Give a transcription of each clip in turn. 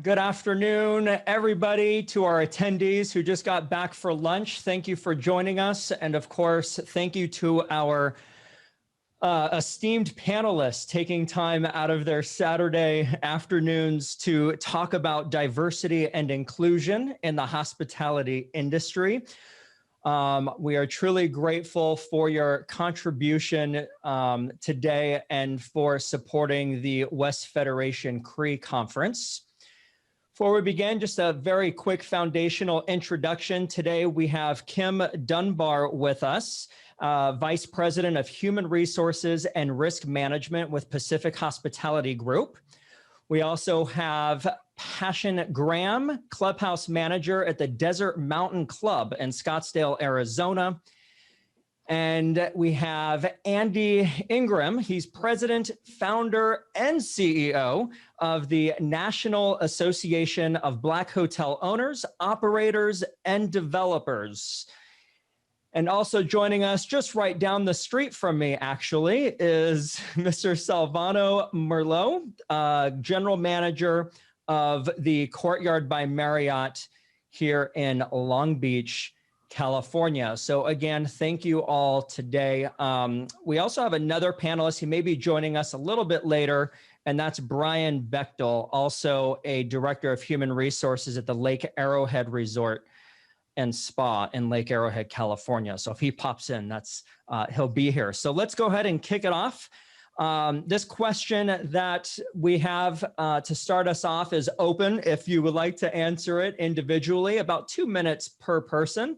Good afternoon, everybody, to our attendees who just got back for lunch. Thank you for joining us. And of course, thank you to our esteemed panelists taking time out of their Saturday afternoons to talk about diversity and inclusion in the hospitality industry. We are truly grateful for your contribution today and for supporting the West Federation CHRIE conference. Before we begin, just a very quick foundational introduction. Today we have Kim Dunbar with us, Vice President of Human Resources and Risk Management with Pacific Hospitality Group. We also have Passion Graham, Clubhouse Manager at the Desert Mountain Club in Scottsdale, Arizona. And we have Andy Ingraham. He's President, Founder, and CEO of the National Association of Black Hotel Owners, Operators, and Developers. And also joining us just right down the street from me, actually, is Mr. Silvano Merlo, General Manager of the Courtyard by Marriott here in Long Beach, California. So again, thank you all today. We also have another panelist. He may be joining us a little bit later, and that's Brian Bechel, also a Director of Human Resources at the Lake Arrowhead Resort and Spa in Lake Arrowhead, California. So if he pops in, he'll be here. So let's go ahead and kick it off. This question that we have to start us off is open. If you would like to answer it individually, about 2 minutes per person.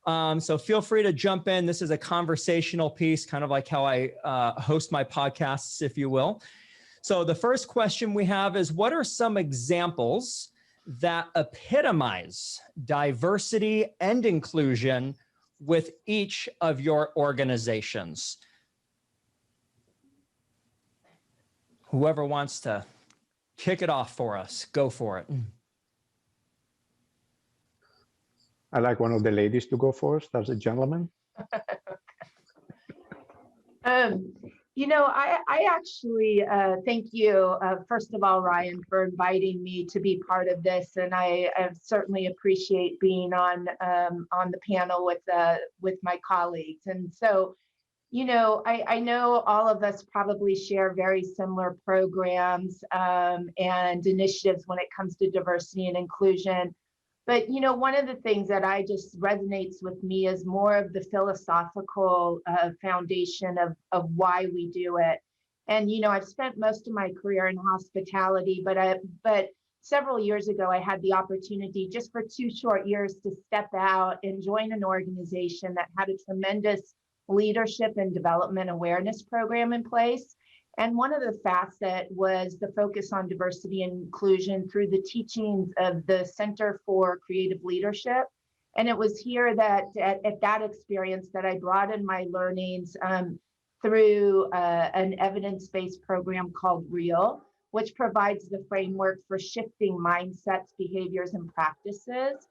So feel free to jump in. This is a conversational piece, kind of like how I host my podcasts, if you will. So the first question we have is, what are some examples that epitomize diversity and inclusion with each of your organizations? Whoever wants to kick it off for us, go for it. I'd like one of the ladies to go first. That's a gentleman. You know, I actually thank you, first of all, Ryan, for inviting me to be part of this, and I certainly appreciate being on the panel with my colleagues. And so, you know, I know all of us probably share very similar programs and initiatives when it comes to diversity and inclusion. But, you know, one of the things that I just resonates with me is more of the philosophical foundation of why we do it. And, you know, I've spent most of my career in hospitality, but several years ago, I had the opportunity just for 2 short years to step out and join an organization that had a tremendous leadership and development awareness program in place. And one of the facets was the focus on diversity and inclusion through the teachings of the Center for Creative Leadership. And it was here that at that experience that I brought in my learnings through an evidence-based program called REAL, which provides the framework for shifting mindsets, behaviors, and practices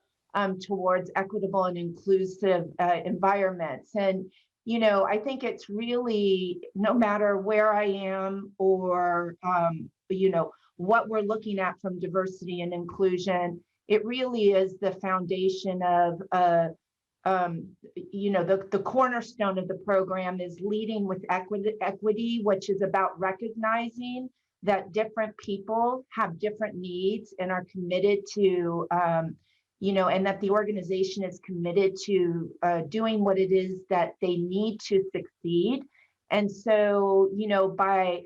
towards equitable and inclusive environments. And you know, I think it's really, no matter where I am or, you know, what we're looking at from diversity and inclusion, it really is the foundation of, you know, the cornerstone of the program is leading with equity, which is about recognizing that different people have different needs and are committed to, you know, and that the organization is committed to doing what it is that they need to succeed. And so, you know, by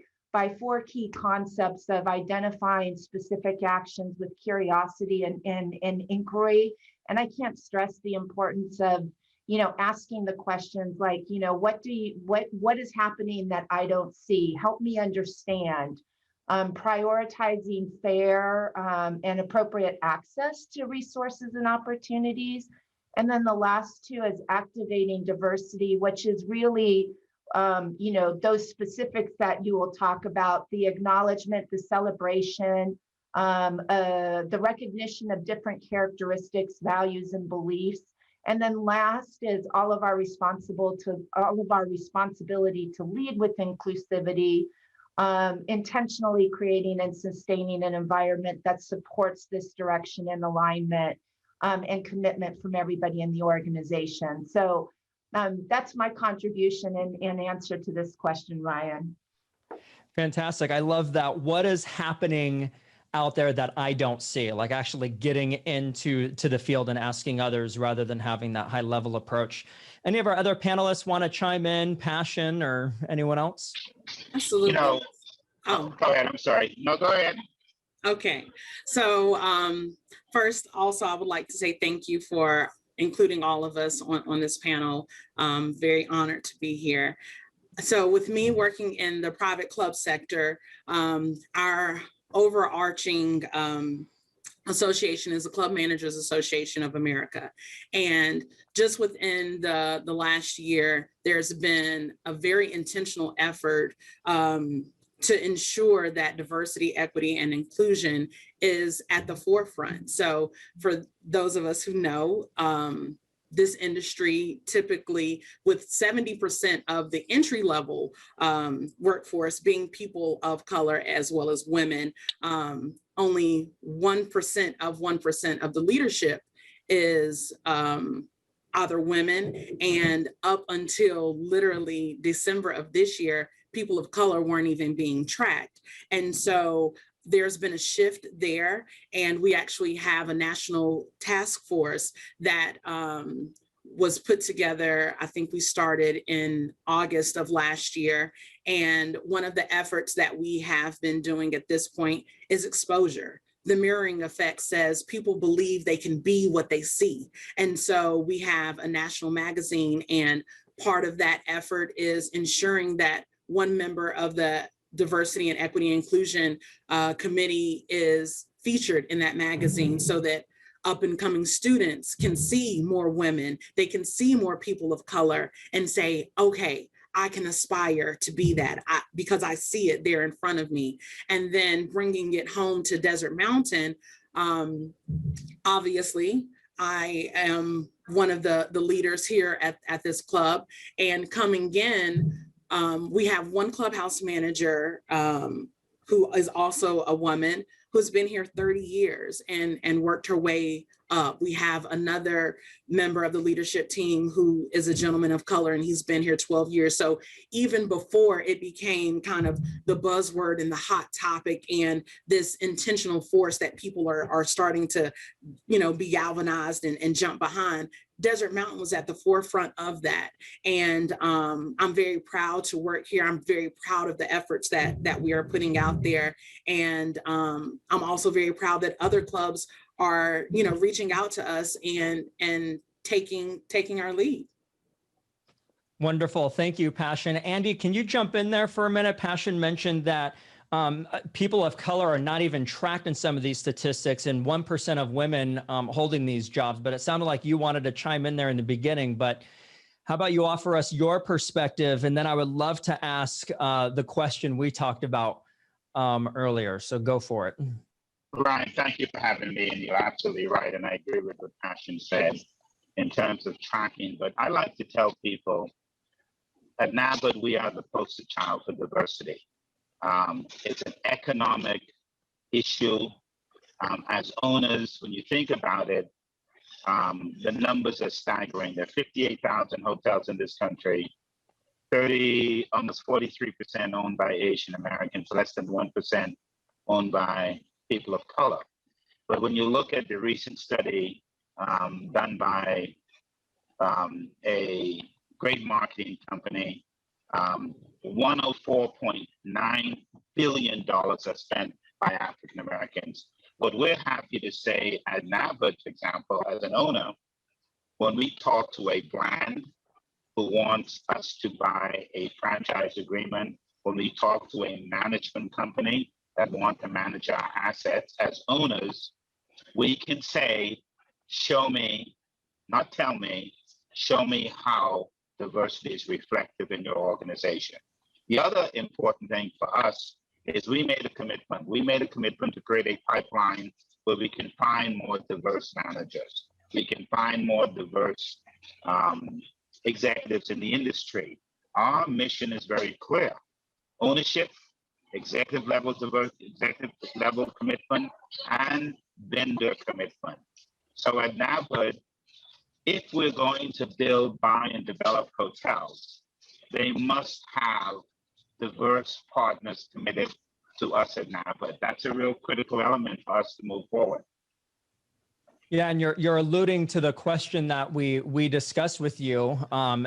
4 key concepts of identifying specific actions with curiosity and inquiry, and I can't stress the importance of, you know, asking the questions like, you know, what is happening that I don't see? Help me understand. Prioritizing fair and appropriate access to resources and opportunities. And then the last 2 is activating diversity, which is really, you know, those specifics that you will talk about, the acknowledgement, the celebration the recognition of different characteristics, values, and beliefs. And then last is all of our responsibility to lead with inclusivity, intentionally creating and sustaining an environment that supports this direction and alignment and commitment from everybody in the organization. So that's my contribution in answer to this question, Ryan. Fantastic. I love that. What is happening out there that I don't see, like actually getting into the field and asking others rather than having that high level approach. Any of our other panelists want to chime in, Passion or anyone else? Absolutely. You know, oh, go ahead. I'm sorry. No, go ahead. Okay. So first, also, I would like to say thank you for including all of us on this panel. Very honored to be here. So with me working in the private club sector, our overarching association is the Club Managers Association of America. And just within the last year, there's been a very intentional effort to ensure that diversity, equity, and inclusion is at the forefront. So for those of us who know, this industry typically with 70% of the entry level workforce being people of color as well as women, only 1% of the leadership is either women, and up until literally December of this year, people of color weren't even being tracked. And so there's been a shift there, and we actually have a national task force that was put together. I think we started in August of last year. And one of the efforts that we have been doing at this point is exposure. The mirroring effect says people believe they can be what they see. And so we have a national magazine, and part of that effort is ensuring that one member of the Diversity and Equity and Inclusion Committee is featured in that magazine so that up and coming students can see more women, they can see more people of color and say, okay, I can aspire to be that because I see it there in front of me. And then bringing it home to Desert Mountain, obviously, I am one of the leaders here at this club, and coming in, we have one clubhouse manager who is also a woman who's been here 30 years and worked her way up. We have another member of the leadership team who is a gentleman of color, and he's been here 12 years. So even before it became kind of the buzzword and the hot topic and this intentional force that people are starting to, be galvanized and jump behind, Desert Mountain was at the forefront of that. And I'm very proud to work here. I'm very proud of the efforts that we are putting out there. And I'm also very proud that other clubs are, reaching out to us and taking our lead. Wonderful. Thank you, Passion. Andy, can you jump in there for a minute? Passion mentioned that people of color are not even tracked in some of these statistics, and 1% of women holding these jobs, but it sounded like you wanted to chime in there in the beginning. But how about you offer us your perspective? And then I would love to ask the question we talked about earlier. So go for it. Ryan, thank you for having me. And you're absolutely right. And I agree with what Passion said in terms of tracking. But I like to tell people at NABID, we are the poster child for diversity. It's an economic issue. As owners, when you think about it, the numbers are staggering. There are 58,000 hotels in this country, almost 43% owned by Asian Americans, less than 1% owned by people of color. But when you look at the recent study done by a great marketing company, $104.9 billion are spent by African Americans. What we're happy to say at NABID, for example, as an owner, when we talk to a brand who wants us to buy a franchise agreement, when we talk to a management company that want to manage our assets as owners, we can say, show me, not tell me, show me how diversity is reflective in your organization. The other important thing for us is we made a commitment. We made a commitment to create a pipeline where we can find more diverse managers. We can find more diverse executives in the industry. Our mission is very clear. Ownership, executive level commitment, and vendor commitment. So at NABHOOD, if we're going to build, buy, and develop hotels, they must have diverse partners committed to us at NABHOOD. That's a real critical element for us to move forward. Yeah, and you're alluding to the question that we discussed with you,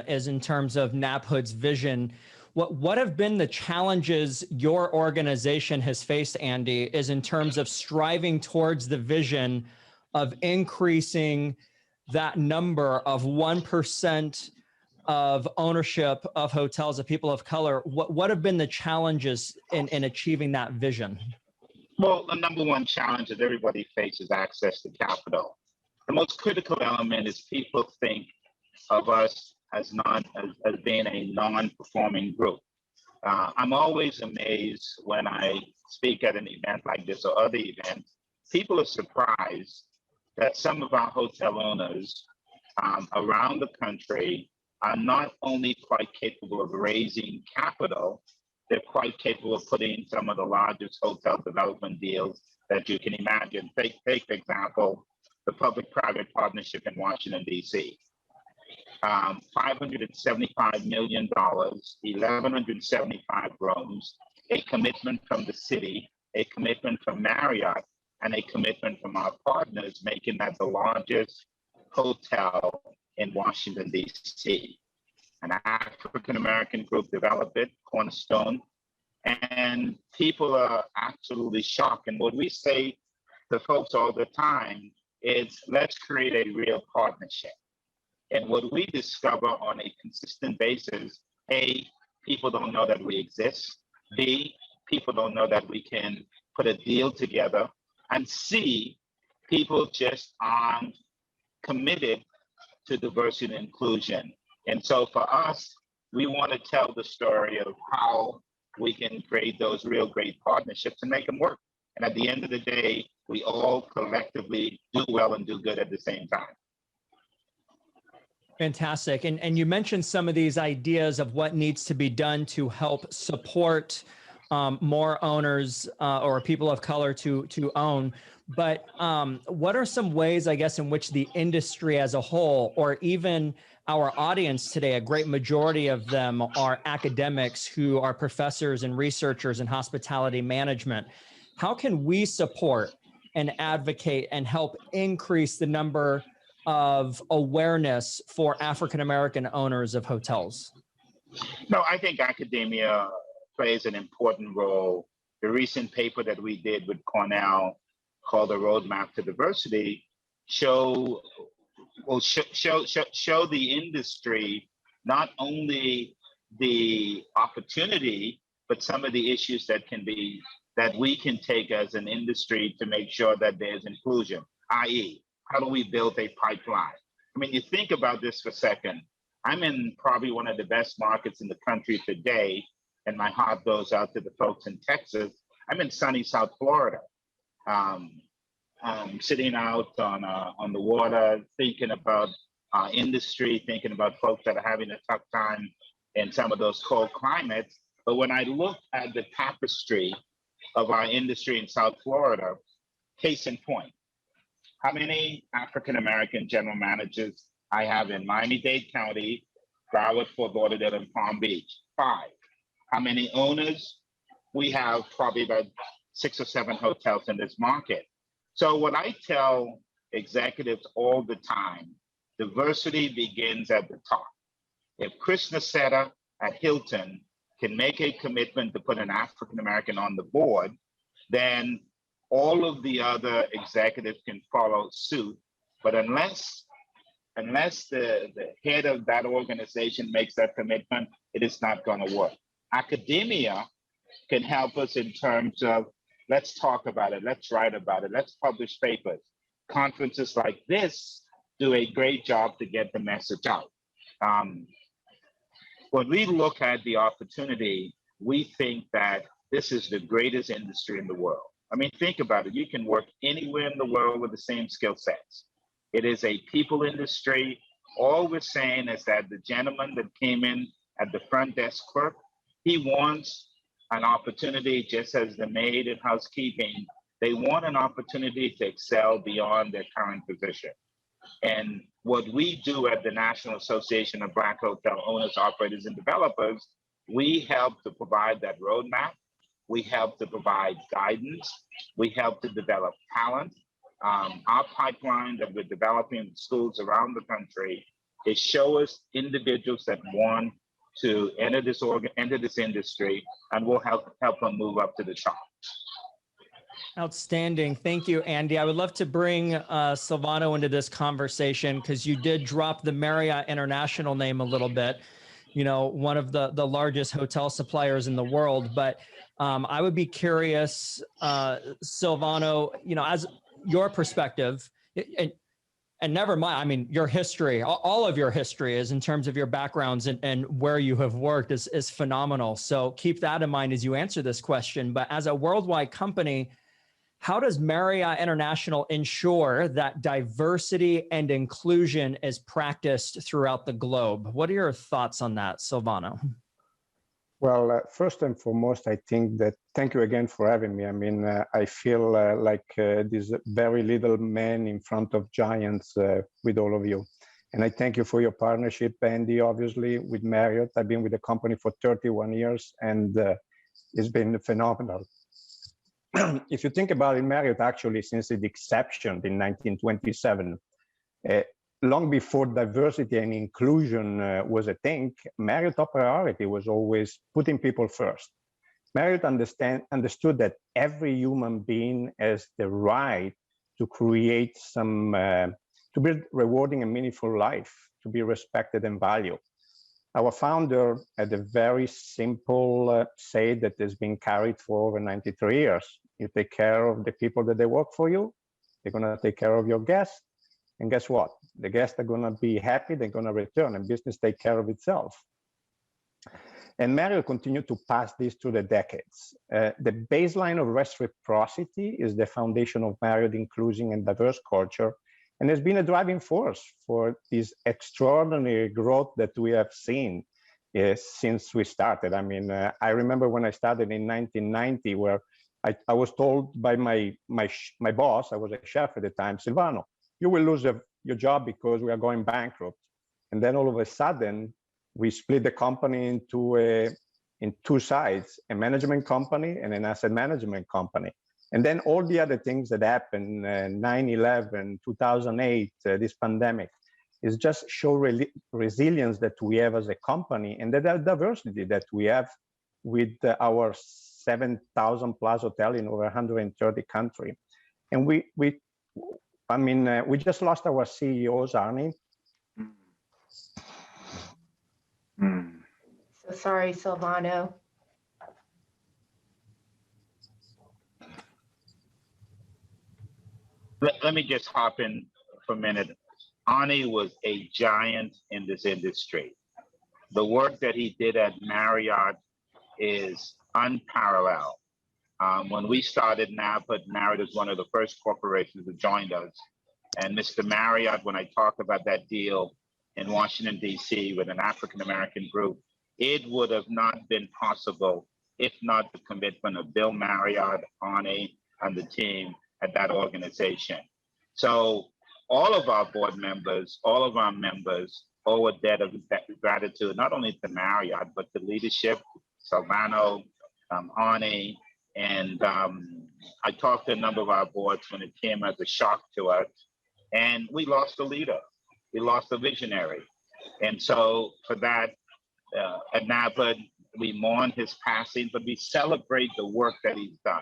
is in terms of NABHOOD's vision. What have been the challenges your organization has faced, Andy, is in terms of striving towards the vision of increasing that number of 1% of ownership of hotels of people of color? What have been the challenges in achieving that vision? Well, the number one challenge that everybody faces is access to capital. The most critical element is people think of us as being a non-performing group. I'm always amazed when I speak at an event like this or other events. People are surprised that some of our hotel owners around the country are not only quite capable of raising capital, they're quite capable of putting some of the largest hotel development deals that you can imagine. Take for example, the public-private partnership in Washington, D.C. $575 million, 1,175 rooms, a commitment from the city, a commitment from Marriott, and a commitment from our partners, making that the largest hotel in Washington, D.C. An African-American group developed it, Cornerstone, and people are absolutely shocked. And what we say to folks all the time is, let's create a real partnership. And what we discover on a consistent basis, A, people don't know that we exist. B, people don't know that we can put a deal together. And C, people just aren't committed to diversity and inclusion. And so for us, we want to tell the story of how we can create those real great partnerships and make them work. And at the end of the day, we all collectively do well and do good at the same time. Fantastic. And you mentioned some of these ideas of what needs to be done to help support more owners or people of color to own. But what are some ways, I guess, in which the industry as a whole, or even our audience today, a great majority of them are academics who are professors and researchers in hospitality management. How can we support and advocate and help increase the number of awareness for African-American owners of hotels? No, I think academia plays an important role. The recent paper that we did with Cornell called A Roadmap to Diversity show the industry not only the opportunity, but some of the issues that we can take as an industry to make sure that there's inclusion, i.e., how do we build a pipeline? I mean, you think about this for a second. I'm in probably one of the best markets in the country today, and my heart goes out to the folks in Texas. I'm in sunny South Florida, sitting out on the water, thinking about our industry, thinking about folks that are having a tough time in some of those cold climates. But when I look at the tapestry of our industry in South Florida, case in point, how many African-American general managers I have in Miami-Dade County, Broward, Fort Lauderdale, and Palm Beach? 5. How many owners? We have probably about 6 or 7 hotels in this market. So what I tell executives all the time, diversity begins at the top. If Chris Nassetta at Hilton can make a commitment to put an African-American on the board, then all of the other executives can follow suit. But unless the head of that organization makes that commitment, it is not going to work. Academia can help us in terms of, let's talk about it, let's write about it, let's publish papers. Conferences like this do a great job to get the message out. When we look at the opportunity, we think that this is the greatest industry in the world. I mean, think about it. You can work anywhere in the world with the same skill sets. It is a people industry. All we're saying is that the gentleman that came in at the front desk clerk, he wants an opportunity, just as the maid in housekeeping, they want an opportunity to excel beyond their current position. And what we do at the National Association of Black Hotel Owners, Operators, and Developers, we help to provide that roadmap. We help to provide guidance. We help to develop talent. Our pipeline that we're developing in schools around the country is show us individuals that want to enter this industry, and we'll help them move up to the top. Outstanding. Thank you, Andy. I would love to bring Silvano into this conversation because you did drop the Marriott International name a little bit, you know, one of the largest hotel suppliers in the world. But I would be curious, Silvano, you know, as your perspective, and never mind, I mean, your history, all of your history is in terms of your backgrounds and where you have worked is phenomenal. So keep that in mind as you answer this question. But as a worldwide company, how does Marriott International ensure that diversity and inclusion is practiced throughout the globe? What are your thoughts on that, Silvano? Well, first and foremost, I think that thank you again for having me. I mean, I feel like this very little man in front of giants with all of you. And I thank you for your partnership, Andy, obviously, with Marriott. I've been with the company for 31 years, and it's been phenomenal. If you think about it, Marriott actually, since its inception in 1927, long before diversity and inclusion was a thing, Marriott top priority was always putting people first. Marriott understood that every human being has the right to create some, to build rewarding and meaningful life, to be respected and valued. Our founder had a very simple say that has been carried for over 93 years. You take care of the people that they work for you, they're gonna take care of your guests, and guess what? The guests are gonna be happy, they're gonna return, and business take care of itself. And Merlo continued to pass this through the decades. The baseline of reciprocity is the foundation of Marriott inclusion and diverse culture, and has been a driving force for this extraordinary growth that we have seen since we started. I mean, I remember when I started in 1990, where I was told by my boss, I was a chef at the time, Silvano, you will lose your job because we are going bankrupt. And then all of a sudden, we split the company into in two sides, a management company and an asset management company. And then all the other things that happened, 9/11, 2008, this pandemic, is just show resilience that we have as a company and the diversity that we have with our 7,000 plus hotel in over 130 countries. And we just lost our CEOs, Arnie. So sorry, Silvano. Let me just hop in for a minute. Arnie was a giant in this industry. The work that he did at Marriott is unparalleled. When we started NAPA, Marriott is one of the first corporations that joined us. And Mr. Marriott, when I talk about that deal in Washington, D.C. with an African-American group, it would have not been possible if not the commitment of Bill Marriott, Arnie, and the team at that organization. So all of our board members, all of our members owe a debt of gratitude, not only to Marriott, but to leadership, Silvano, Arnie, and I talked to a number of our boards when it came as a shock to us, and we lost a leader, we lost a visionary. And so for that, at NAPA, we mourn his passing, but we celebrate the work that he's done.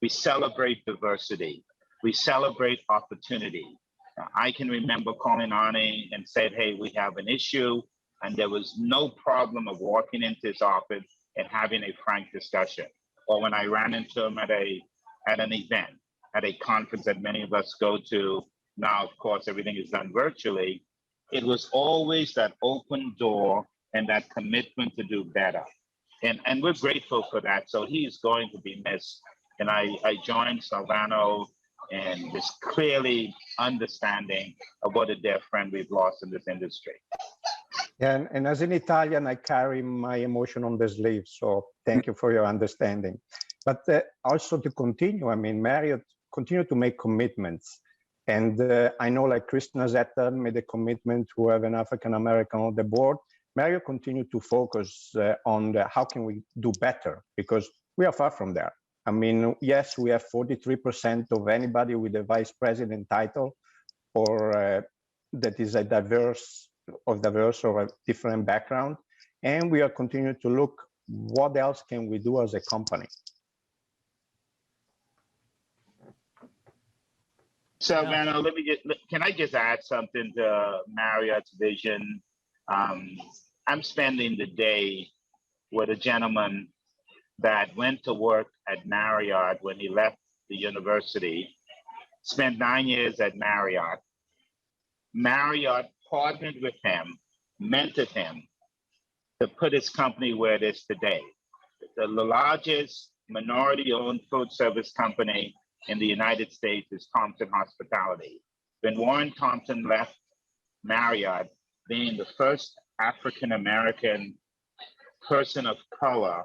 We celebrate diversity. We celebrate opportunity. I can remember calling Arnie and said, hey, we have an issue. And there was no problem of walking into his office and having a frank discussion. Or when I ran into him at an event, at a conference that many of us go to, now, of course, everything is done virtually. It was always that open door and that commitment to do better. And we're grateful for that. So he is going to be missed. And I joined Silvano in this clearly understanding of what a dear friend we've lost in this industry. And as an Italian, I carry my emotion on the sleeve. So thank you for your understanding. But also to continue, I mean, Marriott continue to make commitments. And I know like Christina Zetter made a commitment to have an African-American on the board. Marriott continue to focus on how can we do better, because we are far from there. I mean, yes, we have 43% of anybody with a vice president title or that is a diverse or a different background. And we are continuing to look what else can we do as a company. So, Silvano, can I just add something to Marriott's vision? I'm spending the day with a gentleman that went to work at Marriott when he left the university, spent 9 years at Marriott. Marriott partnered with him, mentored him to put his company where it is today. The largest minority-owned food service company in the United States is Thompson Hospitality. When Warren Thompson left Marriott, being the first African-American person of color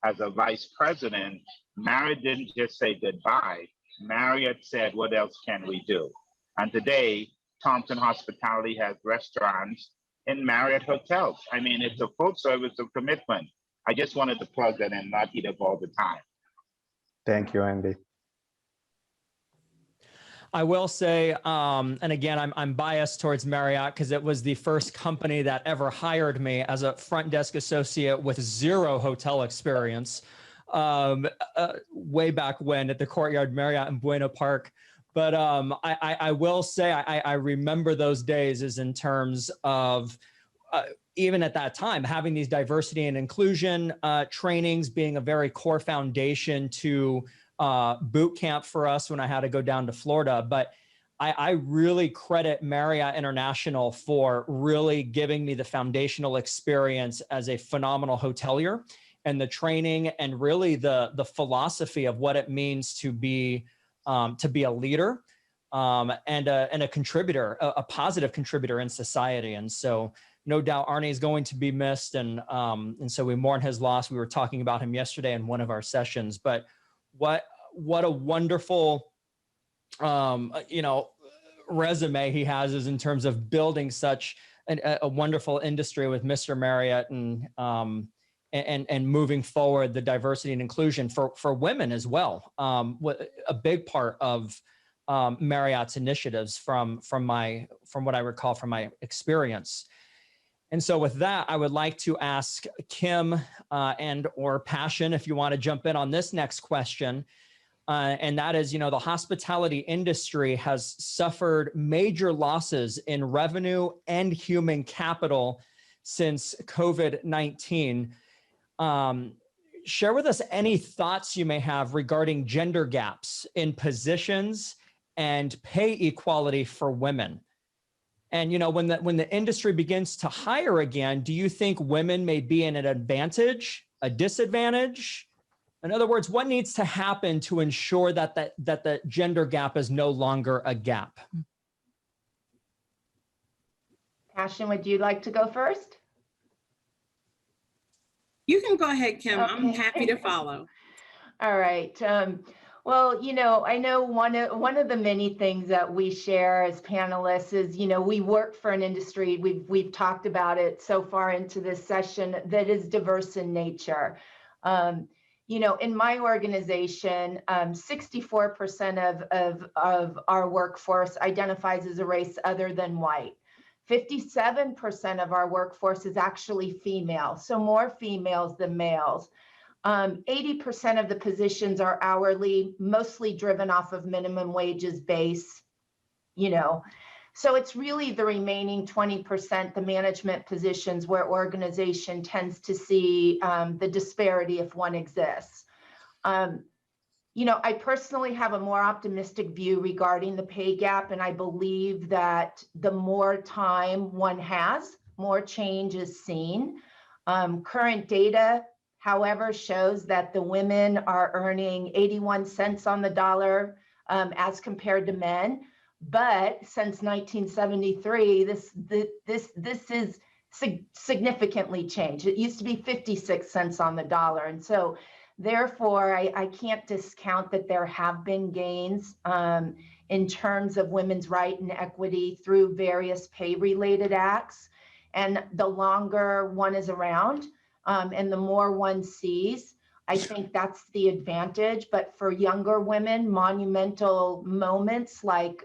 as a vice president, Marriott didn't just say goodbye. Marriott said, what else can we do? And today, Thompson Hospitality has restaurants in Marriott hotels. I mean, it's a full service of commitment. I just wanted to plug that in, not eat up all the time. Thank you, Andy. I will say, and again, I'm biased towards Marriott because it was the first company that ever hired me as a front desk associate with 0 hotel experience way back when at the Courtyard Marriott in Buena Park. But I will say I remember those days as in terms of even at that time, having these diversity and inclusion trainings being a very core foundation to boot camp for us when I had to go down to Florida. But I really credit Marriott International for really giving me the foundational experience as a phenomenal hotelier and the training and really the philosophy of what it means to be a leader and a contributor, a positive contributor in society. And so no doubt Arnie is going to be missed. And so we mourn his loss. We were talking about him yesterday in one of our sessions, but what a wonderful, resume he has is in terms of building such a wonderful industry with Mr. Marriott and moving forward the diversity and inclusion for women as well. A big part of Marriott's initiatives from what I recall from my experience. And so with that, I would like to ask Kim and or Passion, if you want to jump in on this next question. And that is, the hospitality industry has suffered major losses in revenue and human capital since COVID-19. Share with us any thoughts you may have regarding gender gaps in positions and pay equality for women. And when the industry begins to hire again, do you think women may be in an advantage, a disadvantage? In other words, what needs to happen to ensure that the gender gap is no longer a gap? Passion, would you like to go first? You can go ahead, Kim. Okay. I'm happy to follow. All right. Well, I know one of the many things that we share as panelists is, we work for an industry, we've talked about it so far into this session, that is diverse in nature. In my organization, 64% of our workforce identifies as a race other than white. 57% of our workforce is actually female, so more females than males. 80% of the positions are hourly, mostly driven off of minimum wages base, So it's really the remaining 20%, the management positions, where organization tends to see the disparity if one exists. I personally have a more optimistic view regarding the pay gap, and I believe that the more time one has, more change is seen. Current data however, shows that the women are earning 81 cents on the dollar as compared to men. But since 1973, this is significantly changed. It used to be 56 cents on the dollar. And so therefore, I can't discount that there have been gains in terms of women's right and equity through various pay-related acts. And the longer one is around and the more one sees, I think that's the advantage. But for younger women, monumental moments like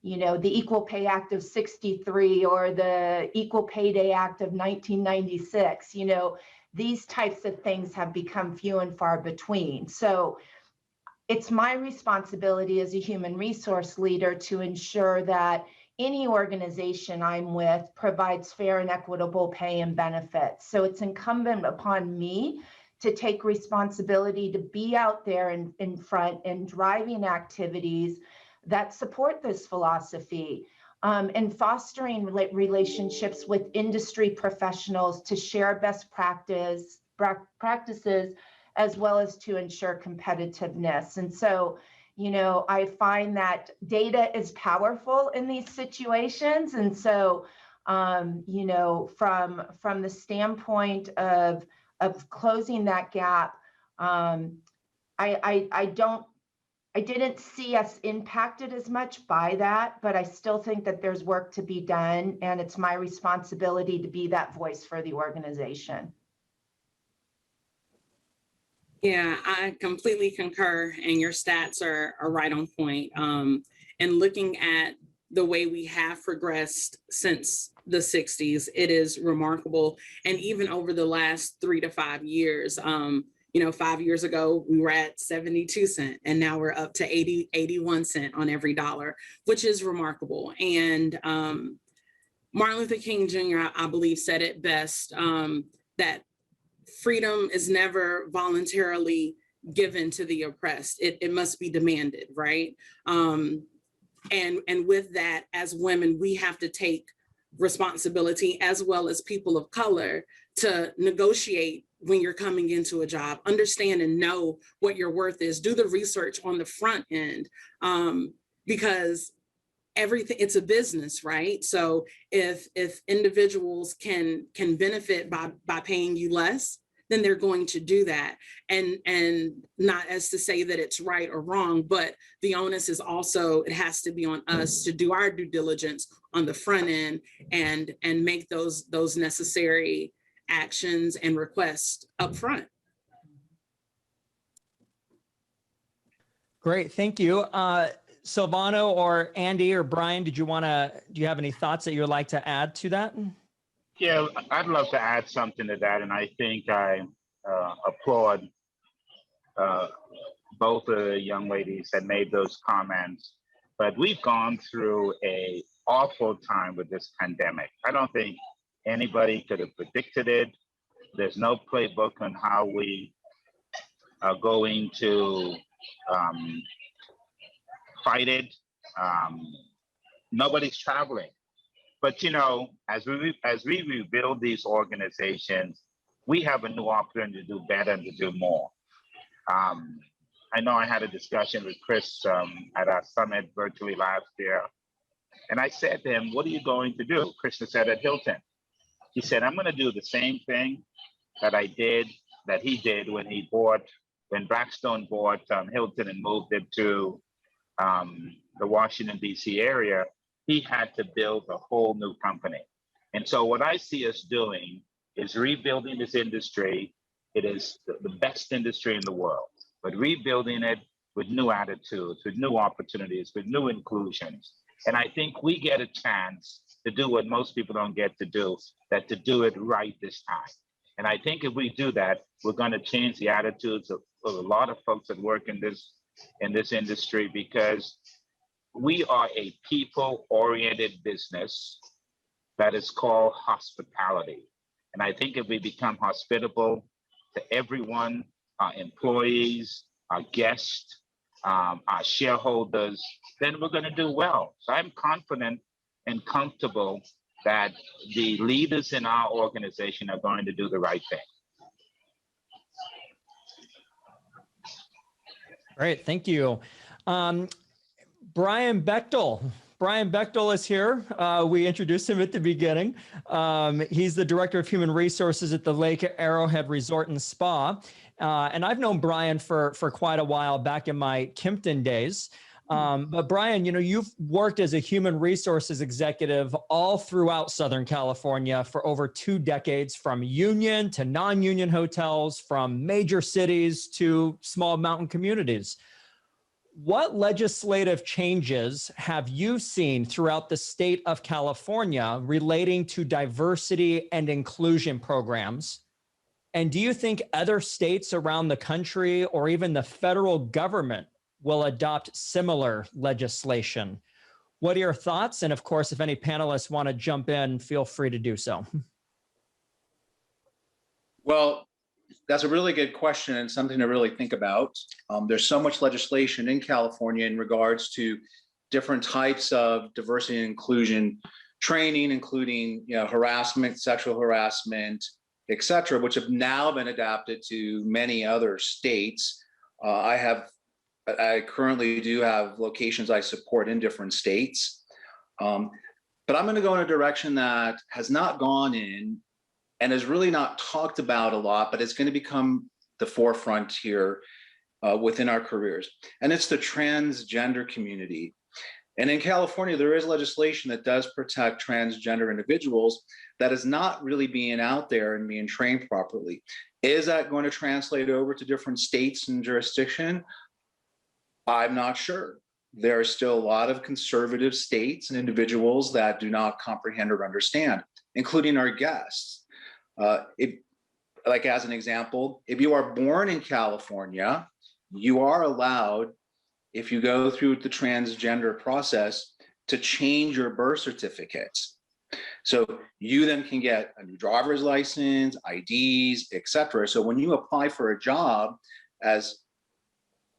you know, the Equal Pay Act of 63 or the Equal Pay Day Act of 1996, you know, these types of things have become few and far between. So it's my responsibility as a human resource leader to ensure that any organization I'm with provides fair and equitable pay and benefits. So it's incumbent upon me to take responsibility to be out there in front and driving activities that support this philosophy and fostering relationships with industry professionals to share best practices, as well as to ensure competitiveness. And so, you know, I find that data is powerful in these situations. And so, you know, from the standpoint of closing that gap, I didn't see us impacted as much by that, but I still think that there's work to be done, and it's my responsibility to be that voice for the organization. Yeah, I completely concur, and your stats are right on point. And looking at the way we have progressed since the 60s, it is remarkable. And even over the last 3 to 5 years, you know, 5 years ago, we were at 72 cents, and now we're up to 81 cents on every dollar, which is remarkable. And Martin Luther King Jr., I believe, said it best, that freedom is never voluntarily given to the oppressed. It must be demanded, right? And with that, as women, we have to take responsibility, as well as people of color, to negotiate when you're coming into a job, understand and know what your worth is, do the research on the front end, because everything, it's a business, right? So if individuals can benefit by paying you less, then they're going to do that. And not as to say that it's right or wrong, but the onus is also, it has to be on us to do our due diligence on the front end and make those necessary actions and requests up front. Great, thank you. Silvano or Andy or Brian, do you have any thoughts that you'd like to add to that? Yeah, I'd love to add something to that, and I think I applaud both of the young ladies that made those comments. But we've gone through an awful time with this pandemic. I don't think anybody could have predicted it. There's no playbook on how we are going to fight it. Nobody's traveling. But you know, as we rebuild these organizations, we have a new opportunity to do better and to do more. I know I had a discussion with Chris at our summit virtually last year, and I said to him, "What are you going to do?" Chris said at Hilton. He said, "I'm going to do the same thing that he did when Blackstone bought Hilton and moved it to the Washington, D.C. area. He had to build a whole new company. And so what I see us doing is rebuilding this industry. It is the best industry in the world, but rebuilding it with new attitudes, with new opportunities, with new inclusions. And I think we get a chance to do what most people don't get to do, that to do it right this time. And I think if we do that, we're going to change the attitudes of a lot of folks that work in this industry, because we are a people-oriented business that is called hospitality. And I think if we become hospitable to everyone, our employees, our guests, our shareholders, then we're going to do well. So I'm confident and comfortable that the leaders in our organization are going to do the right thing. Great, thank you. Brian Bechel. Brian Bechel is here. We introduced him at the beginning. He's the Director of Human Resources at the Lake Arrowhead Resort and Spa. And I've known Brian for quite a while, back in my Kimpton days. But Brian, you've worked as a human resources executive all throughout Southern California for over 2 decades, from union to non-union hotels, from major cities to small mountain communities. What legislative changes have you seen throughout the state of California relating to diversity and inclusion programs? And do you think other states around the country or even the federal government will adopt similar legislation? What are your thoughts? And of course, if any panelists want to jump in, feel free to do so. Well, that's a really good question and something to really think about. There's so much legislation in California in regards to different types of diversity and inclusion training, including harassment, sexual harassment, et cetera, which have now been adapted to many other states. I currently do have locations I support in different states, but I'm going to go in a direction that has not gone in and is really not talked about a lot, but it's going to become the forefront here within our careers. And it's the transgender community. And in California, there is legislation that does protect transgender individuals that is not really being out there and being trained properly. Is that going to translate over to different states and jurisdiction? I'm not sure. There are still a lot of conservative states and individuals that do not comprehend or understand, including our guests. Like as an example, if you are born in California, you are allowed, if you go through the transgender process, to change your birth certificates. So you then can get a new driver's license, IDs, et cetera. So when you apply for a job as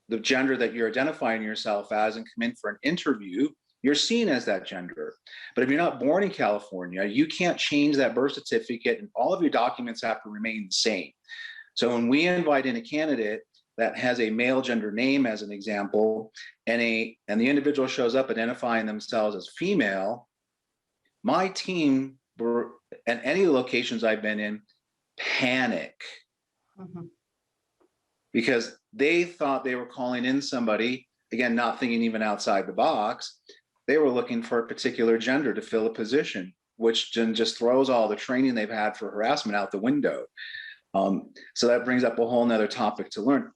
the gender that you're identifying yourself as and come in for an interview, you're seen as that gender. But if you're not born in California, you can't change that birth certificate, and all of your documents have to remain the same. So when we invite in a candidate that has a male gender name, as an example, and the individual shows up identifying themselves as female, my team, and any locations I've been in, panic. Mm-hmm. Because they thought they were calling in somebody, again, not thinking even outside the box. They were looking for a particular gender to fill a position, which then just throws all the training they've had for harassment out the window. So that brings up a whole nother topic to learn.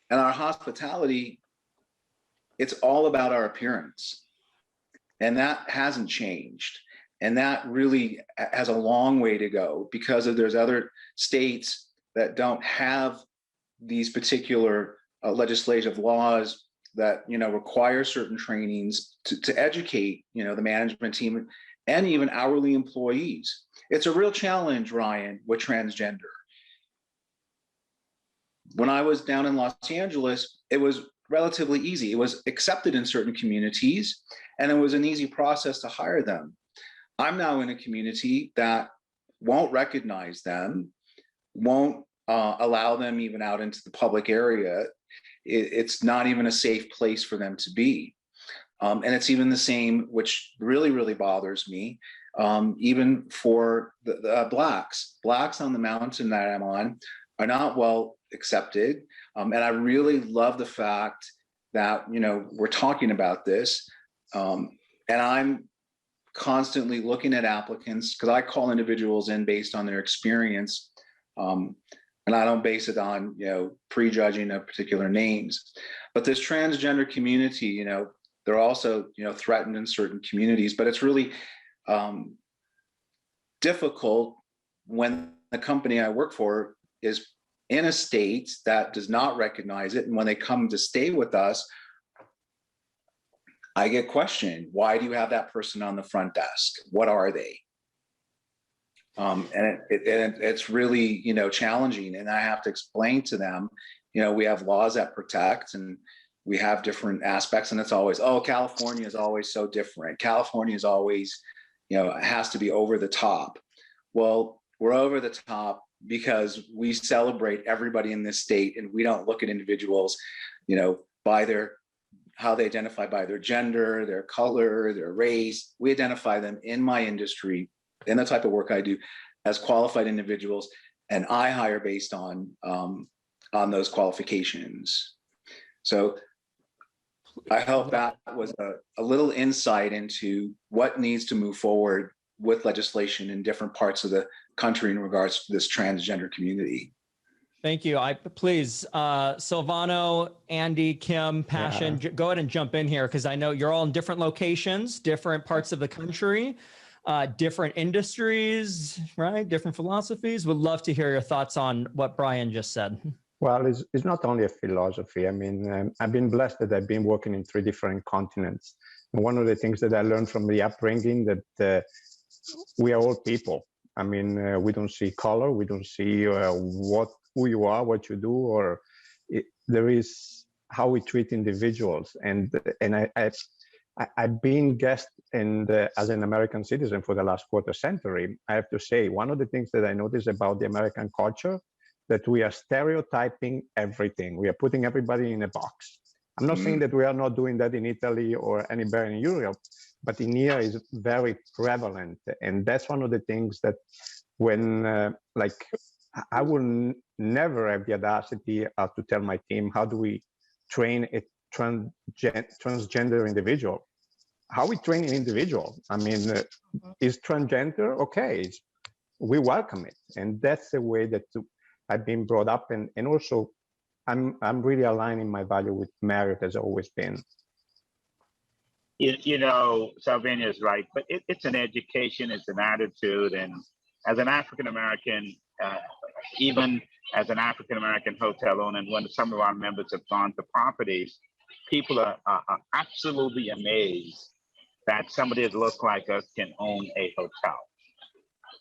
And our hospitality, it's all about our appearance. And that hasn't changed. And that really has a long way to go, because there's other states that don't have these particular legislative laws that require certain trainings to educate the management team and even hourly employees. It's a real challenge, Ryan, with transgender. When I was down in Los Angeles, it was relatively easy. It was accepted in certain communities, and it was an easy process to hire them. I'm now in a community that won't recognize them, won't allow them even out into the public area. It's not even a safe place for them to be. And it's even the same, which really, really bothers me, even for the Blacks on the mountain that I'm on are not well accepted. And I really love the fact that, we're talking about this. And I'm constantly looking at applicants, because I call individuals in based on their experience. And I don't base it on, prejudging of particular names. But this transgender community, they're also, threatened in certain communities. But it's really difficult when the company I work for is in a state that does not recognize it. And when they come to stay with us, I get questioned. Why do you have that person on the front desk? What are they? And it's really, challenging. And I have to explain to them, we have laws that protect, and we have different aspects. And it's always, California is always so different. California is always, it has to be over the top. Well, we're over the top because we celebrate everybody in this state, and we don't look at individuals by how they identify by their gender, their color, their race. We identify them in my industry, in the type of work I do, as qualified individuals, and I hire based on those qualifications. So I hope that was a little insight into what needs to move forward with legislation in different parts of the country in regards to this transgender community. Thank you. Please, Silvano, Andy, Kim, Passion, go ahead and jump in here, because I know you're all in different locations, different parts of the country, different industries, right? Different philosophies. Would love to hear your thoughts on what Brian just said. Well, it's not only a philosophy. I mean, I've been blessed that I've been working in 3 different continents. And one of the things that I learned from the upbringing that we are all people. I mean, we don't see color, we don't see who you are, what you do, there is how we treat individuals. And I've been guest and as an American citizen for the last quarter century. I have to say, one of the things that I noticed about the American culture, that we are stereotyping everything. We are putting everybody in a box. I'm not saying that we are not doing that in Italy or anywhere in Europe, but in here is very prevalent. And that's one of the things that when, I will never have the audacity to tell my team, how do we train a transgender individual? How we train an individual? I mean, is transgender? Okay, we welcome it. And that's the way that I've been brought up. And also, I'm really aligning my value with Marriott has always been. Silvano is right, but it's an education, it's an attitude. And as an African-American, even as an African-American hotel owner, and when some of our members have gone to properties, people are absolutely amazed that somebody that looks like us can own a hotel.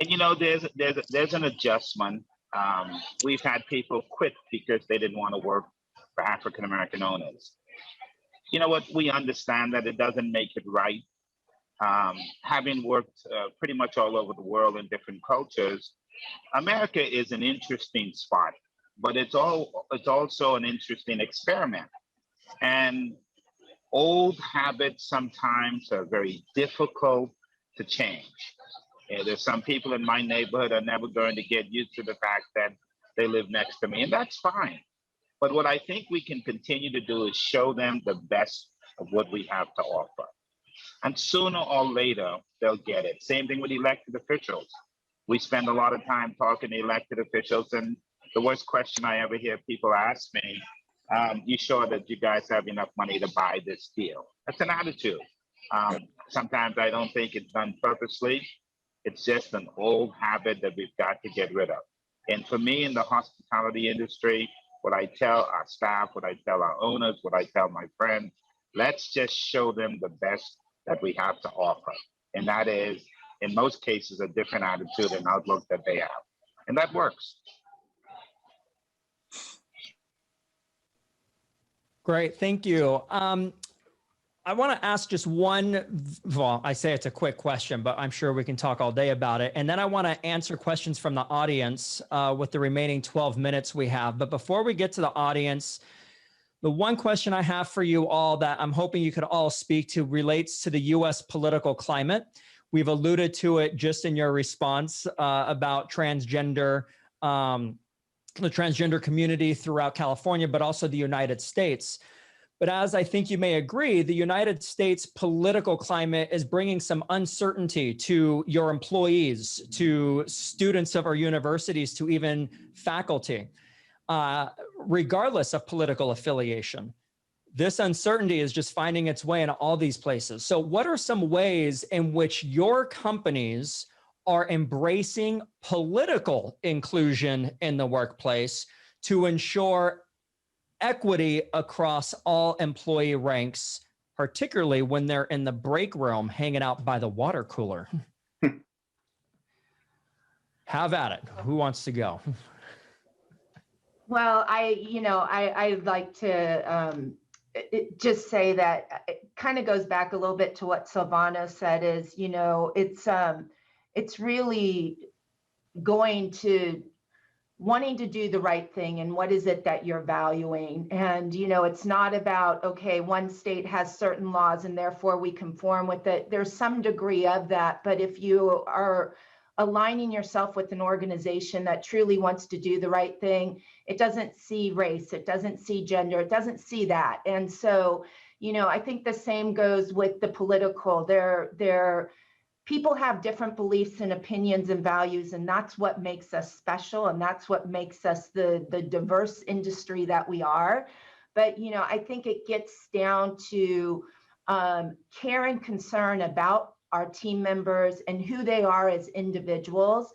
And there's an adjustment. We've had people quit because they didn't want to work for African-American owners. You know what? We understand that it doesn't make it right. Having worked pretty much all over the world in different cultures, America is an interesting spot, but it's also an interesting experiment. And old habits sometimes are very difficult to change. There's some people in my neighborhood are never going to get used to the fact that they live next to me, and that's fine. But what I think we can continue to do is show them the best of what we have to offer. And sooner or later, they'll get it. Same thing with elected officials. We spend a lot of time talking to elected officials, and the worst question I ever hear people ask me, you sure that you guys have enough money to buy this deal? That's an attitude. Sometimes I don't think it's done purposely. It's just an old habit that we've got to get rid of. And for me in the hospitality industry, what I tell our staff, what I tell our owners, what I tell my friends, let's just show them the best that we have to offer. And that is, in most cases, a different attitude and outlook that they have. And that works. Great, thank you. I want to ask just one, well, I say it's a quick question, but I'm sure we can talk all day about it. And then I want to answer questions from the audience with the remaining 12 minutes we have. But before we get to the audience, the one question I have for you all that I'm hoping you could all speak to relates to the US political climate. We've alluded to it just in your response about transgender, the transgender community throughout California, but also the United States. But as I think you may agree, the United States political climate is bringing some uncertainty to your employees, to students of our universities, to even faculty, regardless of political affiliation. This uncertainty is just finding its way in all these places. So what are some ways in which your companies are embracing political inclusion in the workplace to ensure equity across all employee ranks, particularly when they're in the break room hanging out by the water cooler? Have at it. Who wants to go? Well, I'd like to just say that it kind of goes back a little bit to what Silvano said is, it's really going to wanting to do the right thing and what is it that you're valuing. And, you know, it's not about, okay, one state has certain laws and therefore we conform with it. There's some degree of that, but if you are aligning yourself with an organization that truly wants to do the right thing, it doesn't see race, it doesn't see gender, it doesn't see that. And so, you know, I think the same goes with the political. People have different beliefs and opinions and values, and that's what makes us special, and that's what makes us the diverse industry that we are. But, you know, I think it gets down to care and concern about our team members and who they are as individuals.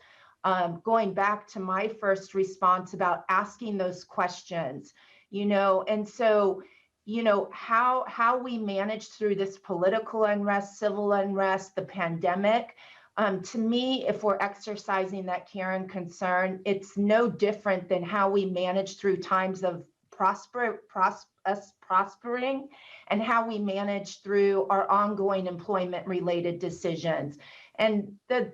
Going back to my first response about asking those questions, you know, and so, you know, how we managed through this political unrest, civil unrest, the pandemic. To me, if we're exercising that care and concern, it's no different than how we manage through times of prospering and how we manage through our ongoing employment related decisions. And the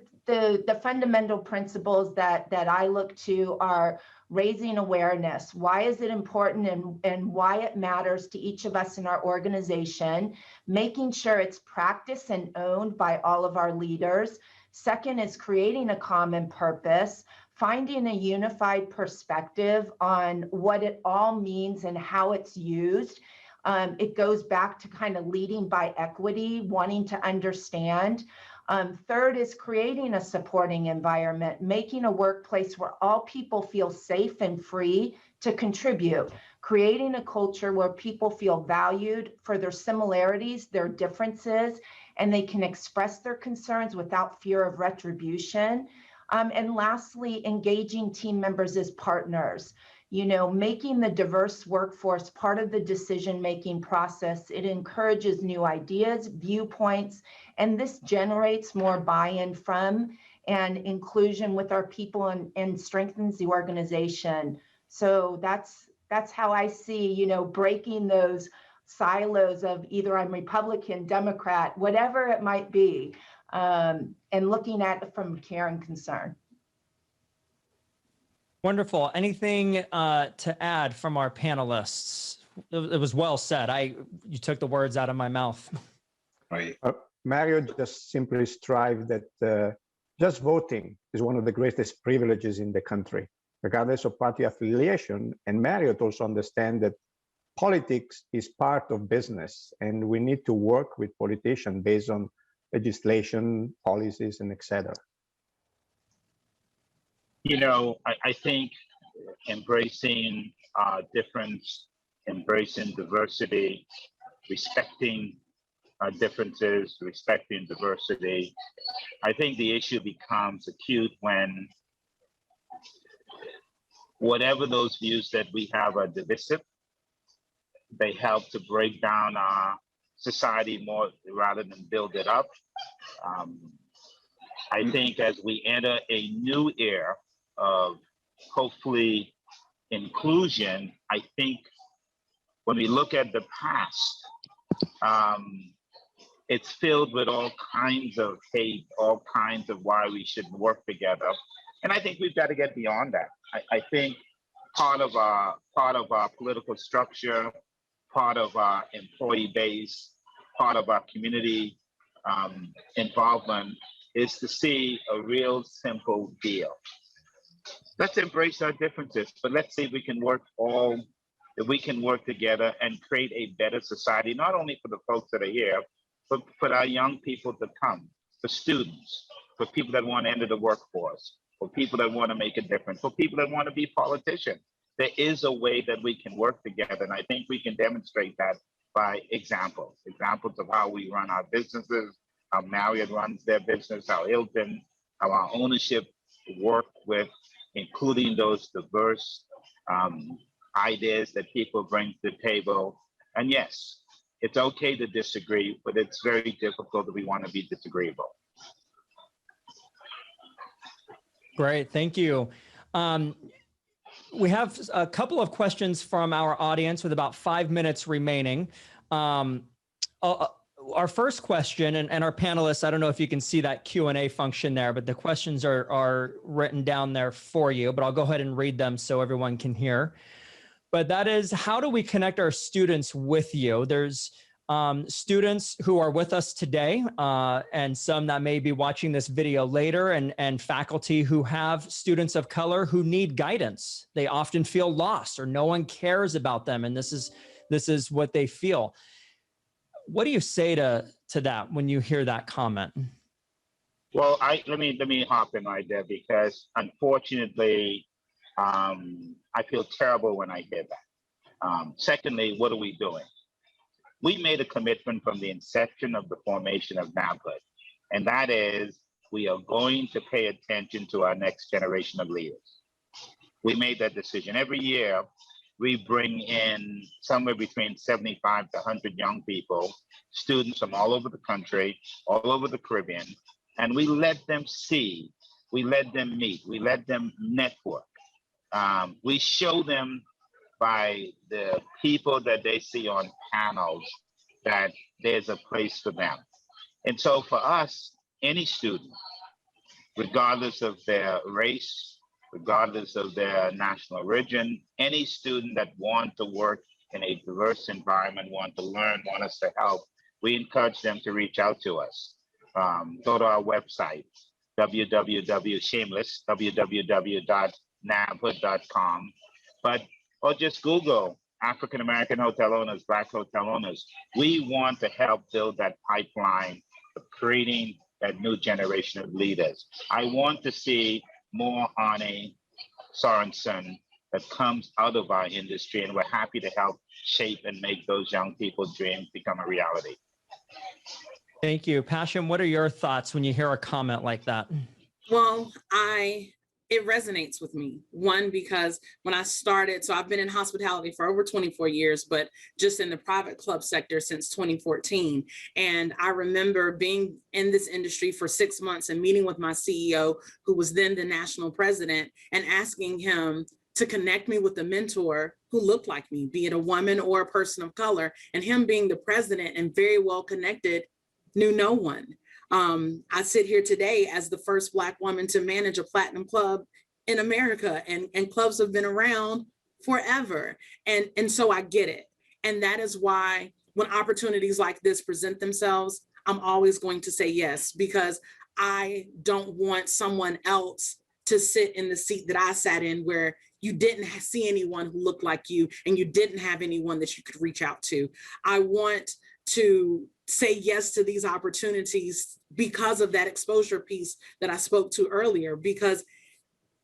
fundamental principles that I look to are raising awareness. Why is it important and why it matters to each of us in our organization, making sure it's practiced and owned by all of our leaders. Second is creating a common purpose, finding a unified perspective on what it all means and how it's used. It goes back to kind of leading by equity, wanting to understand. Third is creating a supporting environment, making a workplace where all people feel safe and free to contribute, creating a culture where people feel valued for their similarities, their differences, and they can express their concerns without fear of retribution. And lastly, engaging team members as partners. You know, making the diverse workforce part of the decision-making process. It encourages new ideas, viewpoints, and this generates more buy-in from and inclusion with our people and strengthens the organization. So that's how I see, you know, breaking those silos of either I'm Republican, Democrat, whatever it might be, and looking at it from care and concern. Wonderful. Anything to add from our panelists? It was well said. You took the words out of my mouth. Right. Marriott just simply strive that just voting is one of the greatest privileges in the country, regardless of party affiliation. And Marriott also understand that politics is part of business, and we need to work with politicians based on legislation, policies, and etc. You know, I think embracing difference, embracing diversity, respecting differences, respecting diversity, I think the issue becomes acute when whatever those views that we have are divisive. They help to break down our society more rather than build it up. I think as we enter a new era of hopefully inclusion, I think when we look at the past, it's filled with all kinds of hate, all kinds of why we shouldn't work together. And I think we've got to get beyond that. I think part of our political structure, part of our employee base, part of our community involvement is to see a real simple deal. Let's embrace our differences, but let's see if we can work together and create a better society, not only for the folks that are here, but for our young people to come, for students, for people that want to enter the workforce, for people that want to make a difference, for people that want to be politicians. There is a way that we can work together, and I think we can demonstrate that by examples of how we run our businesses, how Marriott runs their business, how Hilton, how our ownership work with including those diverse ideas that people bring to the table. And yes, it's okay to disagree, but it's very difficult that we want to be disagreeable. Great, thank you. We have a couple of questions from our audience with about 5 minutes remaining. our first question, and our panelists, I don't know if you can see that Q&A function there, but the questions are written down there for you, but I'll go ahead and read them so everyone can hear. But that is, how do we connect our students with you? There's students who are with us today, and some that may be watching this video later, and faculty who have students of color who need guidance. They often feel lost or no one cares about them, and this is what they feel. What do you say to that when you hear that comment? Well, let me hop in right there, because unfortunately, I feel terrible when I hear that. Secondly, what are we doing? We made a commitment from the inception of the formation of NABHOOD, and that is we are going to pay attention to our next generation of leaders. We made that decision. Every year, we bring in somewhere between 75 to 100 young people, students from all over the country, all over the Caribbean, and we let them see, we let them meet, we let them network. We show them by the people that they see on panels that there's a place for them. And so for us, any student, regardless of their race, regardless of their national origin, any student that wants to work in a diverse environment, want to learn, want us to help, we encourage them to reach out to us. Go to our website, www.nabhood.com, or just Google African American hotel owners, Black hotel owners. We want to help build that pipeline of creating that new generation of leaders. I want to see more Arne Sorensen that comes out of our industry, and we're happy to help shape and make those young people's dreams become a reality. Thank you. Passion, what are your thoughts when you hear a comment like that? Well, it resonates with me. One, because when I started, so I've been in hospitality for over 24 years, but just in the private club sector since 2014. And I remember being in this industry for 6 months and meeting with my CEO, who was then the national president, and asking him to connect me with a mentor who looked like me, be it a woman or a person of color. And him being the president and very well connected, knew no one. I sit here today as the first Black woman to manage a platinum club in America, and clubs have been around forever. And so I get it. And that is why when opportunities like this present themselves, I'm always going to say yes, because I don't want someone else to sit in the seat that I sat in, where you didn't see anyone who looked like you and you didn't have anyone that you could reach out to. I want to say yes to these opportunities because of that exposure piece that I spoke to earlier, because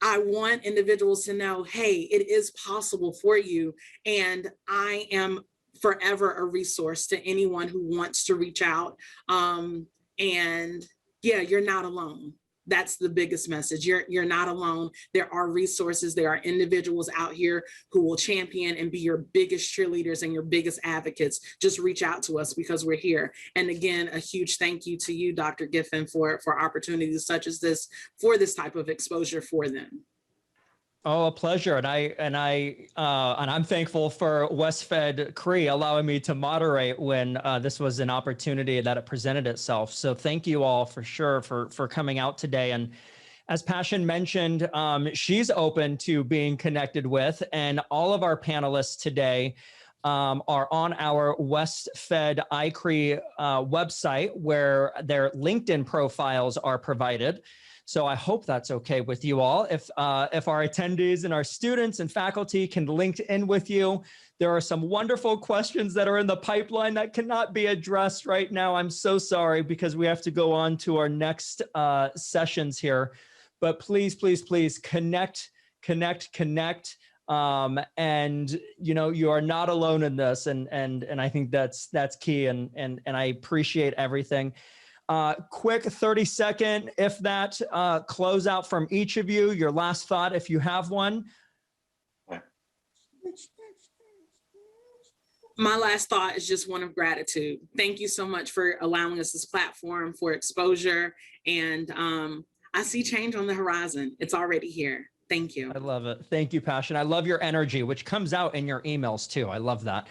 I want individuals to know, hey, it is possible for you. And I am forever a resource to anyone who wants to reach out. And yeah, you're not alone. That's the biggest message. You're not alone. There are resources. There are individuals out here who will champion and be your biggest cheerleaders and your biggest advocates. Just reach out to us, because we're here. And again, a huge thank you to you, Dr. Giffen, for opportunities such as this, for this type of exposure for them. Oh, a pleasure. And I'm thankful for Westfed CHRIE allowing me to moderate when this was an opportunity that it presented itself. So thank you all for sure for coming out today. And as Passion mentioned, she's open to being connected with, and all of our panelists today are on our Westfed CHRIE website, where their LinkedIn profiles are provided. So I hope that's okay with you all. If our attendees and our students and faculty can link in with you, there are some wonderful questions that are in the pipeline that cannot be addressed right now. I'm so sorry, because we have to go on to our next sessions here. But please, please, please connect. And you are not alone in this. And I think that's key. And I appreciate everything. Quick 30-second, if that, close out from each of you, your last thought, if you have one. My last thought is just one of gratitude. Thank you so much for allowing us this platform for exposure. And I see change on the horizon. It's already here. Thank you. I love it. Thank you, Passion. I love your energy, which comes out in your emails too. I love that.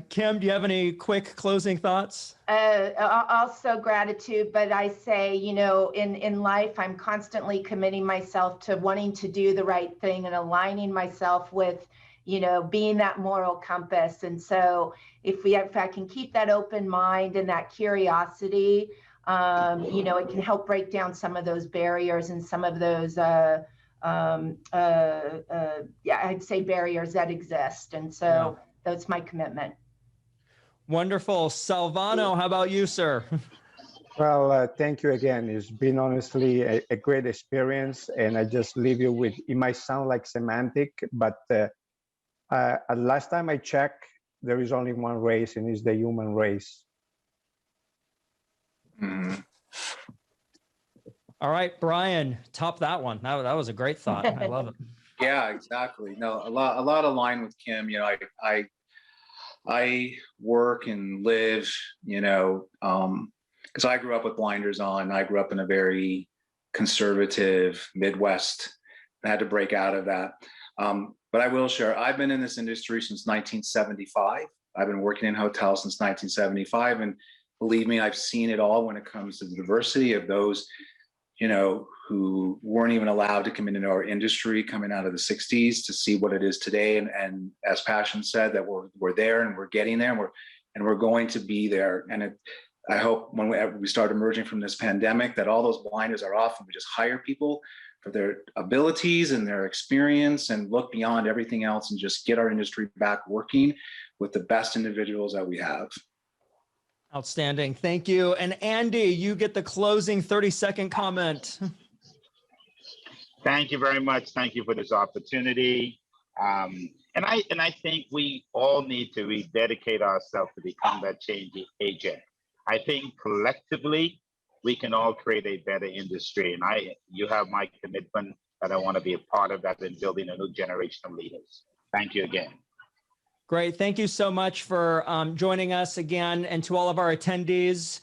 Kim, do you have any quick closing thoughts? Also gratitude, but I say, you know, in life, I'm constantly committing myself to wanting to do the right thing and aligning myself with, you know, being that moral compass. And so if I can keep that open mind and that curiosity, you know, it can help break down some of those barriers and some of those, yeah, I'd say barriers that exist. And so that's my commitment. Wonderful. Silvano, how about you, sir? Well, thank you again. It's been honestly a great experience, and I just leave you with, it might sound like semantic, but last time I checked, there is only one race, and it's the human race. Mhm. All right, Brian, top that one. That was a great thought. I love it. Yeah, exactly. No, a lot aligned with Kim. You know, I work and live, you know, because I grew up with blinders on. I grew up in a very conservative Midwest. I had to break out of that. But I will share, I've been in this industry since 1975. I've been working in hotels since 1975. And believe me, I've seen it all when it comes to the diversity of those, you know, who weren't even allowed to come into our industry coming out of the 60s to see what it is today. And as Passion said, that we're there and we're getting there and we're going to be there. And I hope when we start emerging from this pandemic that all those blinders are off and we just hire people for their abilities and their experience and look beyond everything else and just get our industry back working with the best individuals that we have. Outstanding. Thank you. And Andy, you get the closing 30-second comment. Thank you very much. Thank you for this opportunity. And I think we all need to rededicate ourselves to become that change agent. I think collectively, we can all create a better industry. And you have my commitment that I want to be a part of that in building a new generation of leaders. Thank you again. Great. Thank you so much for joining us again. And to all of our attendees,